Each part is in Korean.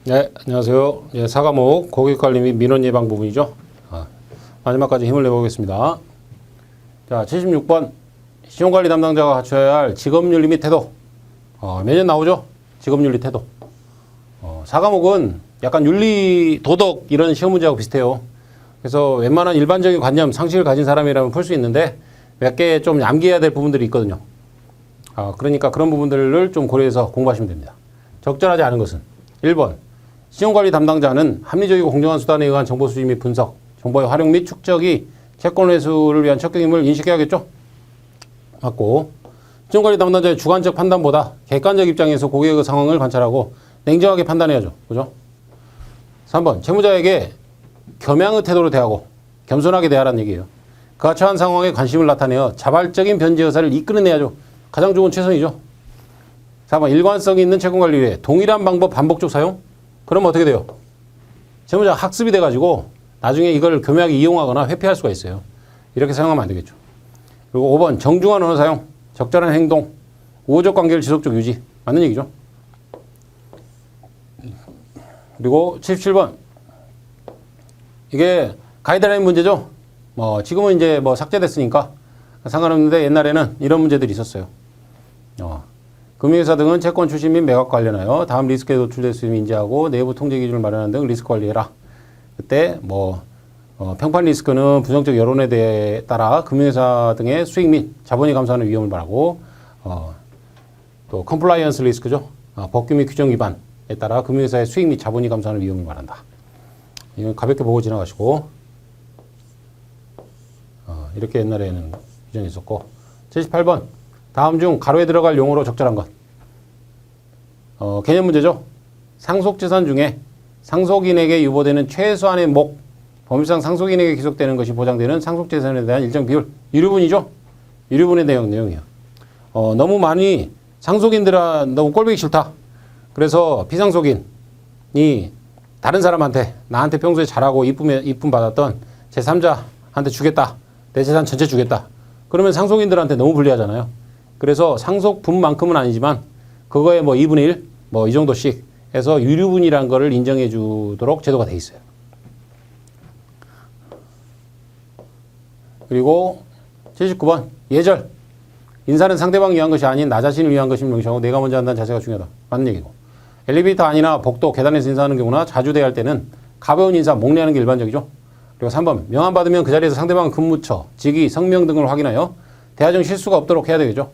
네, 안녕하세요. 예, 사과목 고객관리 및 민원 예방 부분이죠. 마지막까지 힘을 내보겠습니다. 자, 76번 신용관리 담당자가 갖춰야 할 직업윤리 및 태도. 매년 나오죠. 직업윤리 태도. 사과목은 약간 윤리, 도덕 이런 시험 문제하고 비슷해요. 그래서 웬만한 일반적인 관념, 상식을 가진 사람이라면 풀 수 있는데 몇 개 좀 암기해야 될 부분들이 있거든요. 그러니까 그런 부분들을 좀 고려해서 공부하시면 됩니다. 적절하지 않은 것은 1번 신용관리 담당자는 합리적이고 공정한 수단에 의한 정보 수집 및 분석, 정보의 활용 및 축적이 채권 회수를 위한 척격임을 인식해야겠죠? 맞고, 신용관리 담당자의 주관적 판단보다 객관적 입장에서 고객의 상황을 관찰하고 냉정하게 판단해야죠. 그죠? 3번 채무자에게 겸양의 태도로 대하고 겸손하게 대하라는 얘기예요. 그가 처한 상황에 관심을 나타내어 자발적인 변제 의사를 이끌어내야죠. 가장 좋은 최선이죠. 4번 일관성이 있는 채권관리 위에 동일한 방법 반복적 사용? 그러면 어떻게 돼요? 채무자가 학습이 돼가지고 나중에 이걸 교묘하게 이용하거나 회피할 수가 있어요. 이렇게 사용하면 안 되겠죠. 그리고 5번 정중한 언어 사용, 적절한 행동, 우호적 관계를 지속적 유지. 맞는 얘기죠. 그리고 77번 이게 가이드라인 문제죠. 지금은 이제 삭제됐으니까 상관없는데 옛날에는 이런 문제들이 있었어요. 금융회사 등은 채권 출시 및 매각 관련하여 다음 리스크에 노출될 수 있음을 인지하고 내부 통제 기준을 마련하는 등 리스크 관리해라. 그때 평판 리스크는 부정적 여론에 따라 금융회사 등의 수익 및 자본이 감소하는 위험을 말하고 또 컴플라이언스 리스크죠. 법규 및 규정 위반에 따라 금융회사의 수익 및 자본이 감소하는 위험을 말한다. 이건 가볍게 보고 지나가시고 이렇게 옛날에는 규정이 있었고 78번 다음 중 가로에 들어갈 용어로 적절한 것. 개념 문제죠. 상속재산 중에 상속인에게 유보되는 최소한의 목, 법률상 상속인에게 기속되는 것이 보장되는 상속재산에 대한 일정 비율. 유류분이죠. 유류분의 내용이에요. 너무 많이 상속인들은 너무 꼴보기 싫다. 그래서 비상속인이 다른 사람한테 나한테 평소에 잘하고 이쁨 받았던 제3자한테 주겠다. 내 재산 전체 주겠다. 그러면 상속인들한테 너무 불리하잖아요. 그래서 상속분만큼은 아니지만 그거에 2분의 1, 이 정도씩 해서 유류분이라는 거를 인정해 주도록 제도가 돼 있어요. 그리고 79번 예절. 인사는 상대방을 위한 것이 아닌 나 자신을 위한 것임을 명시하고 내가 먼저 한다는 자세가 중요하다. 맞는 얘기고. 엘리베이터 안이나 복도, 계단에서 인사하는 경우나 자주 대할 때는 가벼운 인사, 목례하는 게 일반적이죠. 그리고 3번 명함 받으면 그 자리에서 상대방 근무처, 직위, 성명 등을 확인하여 대화 중 실수가 없도록 해야 되겠죠.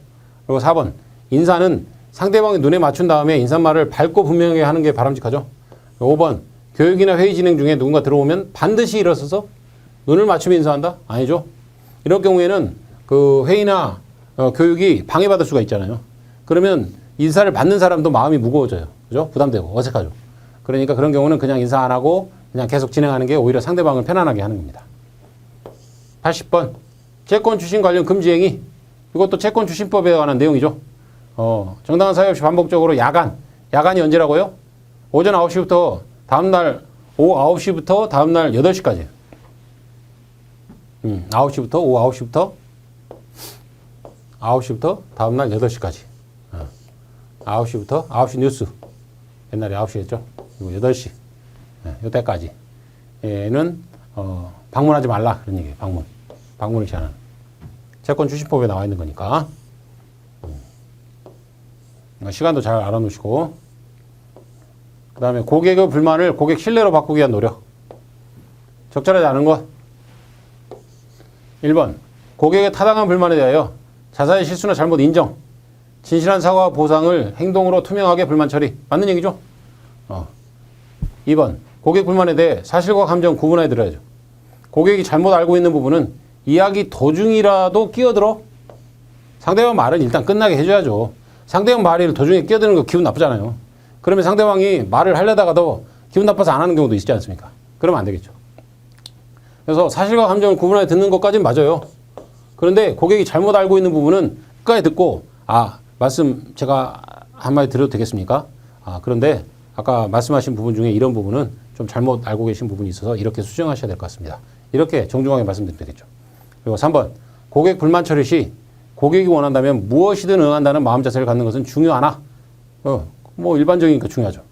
그리고 4번 인사는 상대방의 눈에 맞춘 다음에 인사말을 밝고 분명하게 하는 게 바람직하죠. 5번 교육이나 회의 진행 중에 누군가 들어오면 반드시 일어서서 눈을 맞추며 인사한다? 아니죠. 이럴 경우에는 그 회의나 교육이 방해받을 수가 있잖아요. 그러면 인사를 받는 사람도 마음이 무거워져요. 그죠? 부담되고 어색하죠. 그러니까 그런 경우는 그냥 인사 안 하고 그냥 계속 진행하는 게 오히려 상대방을 편안하게 하는 겁니다. 80번 채권 추심 관련 금지행위. 이것도 채권 추심법에 관한 내용이죠. 정당한 사유 없이 반복적으로 야간이 언제라고요? 오전 9시부터 다음날 오후 9시부터 다음날 8시까지. 9시부터 오후 9시부터 다음날 8시까지. 9시부터 9시 뉴스. 옛날에 9시였죠. 그리고 8시. 이때까지. 얘는 방문하지 말라. 그런 얘기예요. 방문을 제한하는. 채권 추심법에 나와 있는 거니까. 시간도 잘 알아놓으시고. 그 다음에 고객의 불만을 고객 신뢰로 바꾸기 위한 노력. 적절하지 않은 것. 1번 고객의 타당한 불만에 대하여 자사의 실수나 잘못 인정, 진실한 사과와 보상을 행동으로 투명하게 불만 처리. 맞는 얘기죠? 2번 고객 불만에 대해 사실과 감정 구분해 들어야죠. 고객이 잘못 알고 있는 부분은 이야기 도중이라도 끼어들어 상대방 말은 일단 끝나게 해줘야죠. 상대방 말이 도중에 끼어드는 거 기분 나쁘잖아요. 그러면 상대방이 말을 하려다가도 기분 나빠서 안 하는 경우도 있지 않습니까? 그러면 안 되겠죠. 그래서 사실과 감정을 구분해 듣는 것까지는 맞아요. 그런데 고객이 잘못 알고 있는 부분은 끝까지 듣고 말씀 제가 한마디 드려도 되겠습니까? 그런데 아까 말씀하신 부분 중에 이런 부분은 좀 잘못 알고 계신 부분이 있어서 이렇게 수정하셔야 될 것 같습니다. 이렇게 정중하게 말씀드리면 되겠죠. 그리고 3번 고객 불만 처리 시 고객이 원한다면 무엇이든 응한다는 마음 자세를 갖는 것은 중요하나? 뭐 일반적이니까 중요하죠.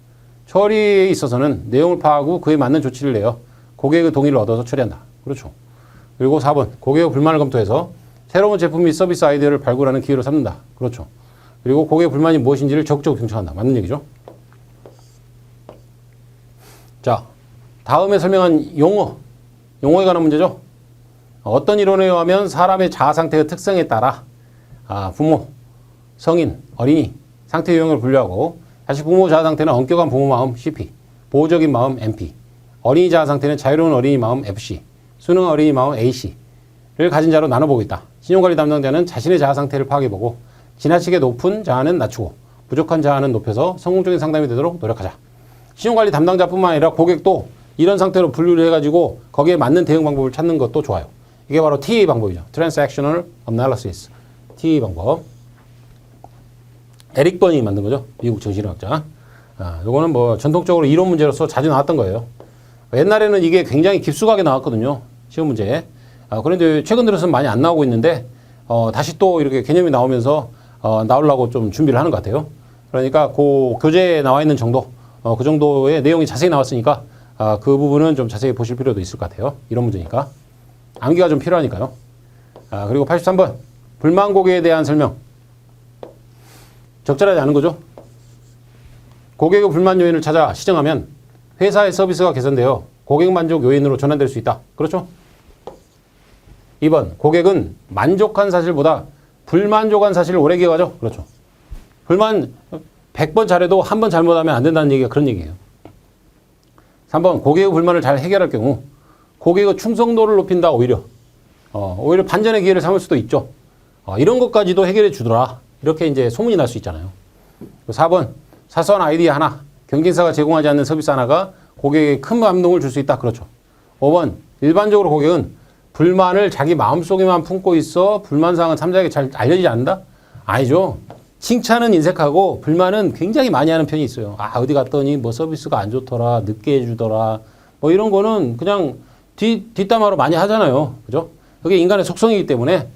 처리에 있어서는 내용을 파악하고 그에 맞는 조치를 내어 고객의 동의를 얻어서 처리한다. 그렇죠. 그리고 4번, 고객의 불만을 검토해서 새로운 제품 및 서비스 아이디어를 발굴하는 기회로 삼는다. 그렇죠. 그리고 고객의 불만이 무엇인지를 적극적으로 경청한다. 맞는 얘기죠. 자, 다음에 설명한 용어에 관한 문제죠. 어떤 이론에 의하면 사람의 자아 상태의 특성에 따라 부모, 성인, 어린이 상태 유형을 분류하고 다시 부모 자아 상태는 엄격한 부모 마음 CP, 보호적인 마음 MP, 어린이 자아 상태는 자유로운 어린이 마음 FC, 수능한 어린이 마음 AC를 가진 자로 나눠보고 있다. 신용관리 담당자는 자신의 자아 상태를 파악해보고 지나치게 높은 자아는 낮추고 부족한 자아는 높여서 성공적인 상담이 되도록 노력하자. 신용관리 담당자뿐만 아니라 고객도 이런 상태로 분류를 해가지고 거기에 맞는 대응 방법을 찾는 것도 좋아요. 이게 바로 TA 방법이죠. Transactional Analysis. TA 방법. 에릭 번이 만든 거죠. 미국 정신학자. 요거는 뭐 전통적으로 이론 문제로서 자주 나왔던 거예요. 옛날에는 이게 굉장히 깊숙하게 나왔거든요. 시험 문제에. 그런데 최근 들어서는 많이 안 나오고 있는데 다시 또 이렇게 개념이 나오면서 나오려고 좀 준비를 하는 것 같아요. 그러니까 그 교재에 나와 있는 정도, 그 정도의 내용이 자세히 나왔으니까 그 부분은 좀 자세히 보실 필요도 있을 것 같아요. 이런 문제니까. 암기가 좀 필요하니까요. 그리고 83번. 불만 고객에 대한 설명. 적절하지 않은 거죠. 고객의 불만 요인을 찾아 시정하면 회사의 서비스가 개선되어 고객 만족 요인으로 전환될 수 있다. 그렇죠? 2번. 고객은 만족한 사실보다 불만족한 사실을 오래 기억하죠. 그렇죠. 불만 100번 잘해도 한 번 잘못하면 안 된다는 얘기가 그런 얘기예요. 3번. 고객의 불만을 잘 해결할 경우 고객의 충성도를 높인다. 오히려 반전의 기회를 삼을 수도 있죠. 이런 것까지도 해결해 주더라. 이렇게 이제 소문이 날 수 있잖아요. 4번. 사소한 아이디어 하나, 경쟁사가 제공하지 않는 서비스 하나가 고객에게 큰 감동을 줄 수 있다. 그렇죠. 5번. 일반적으로 고객은 불만을 자기 마음속에만 품고 있어 불만사항은 삼자에게 잘 알려지지 않는다? 아니죠. 칭찬은 인색하고 불만은 굉장히 많이 하는 편이 있어요. 어디 갔더니 뭐 서비스가 안 좋더라, 늦게 해주더라, 뭐 이런 거는 그냥 뒷담화로 많이 하잖아요. 그죠? 그게 인간의 속성이기 때문에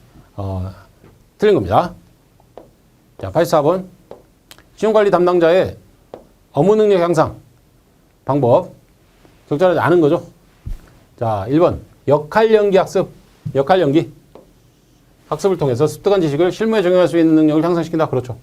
틀린 겁니다. 자, 84번. 신용관리 담당자의 업무 능력 향상 방법. 적절하지 않은 거죠. 자, 1번. 역할 연기 학습. 역할 연기. 학습을 통해서 습득한 지식을 실무에 적용할 수 있는 능력을 향상시킨다. 그렇죠.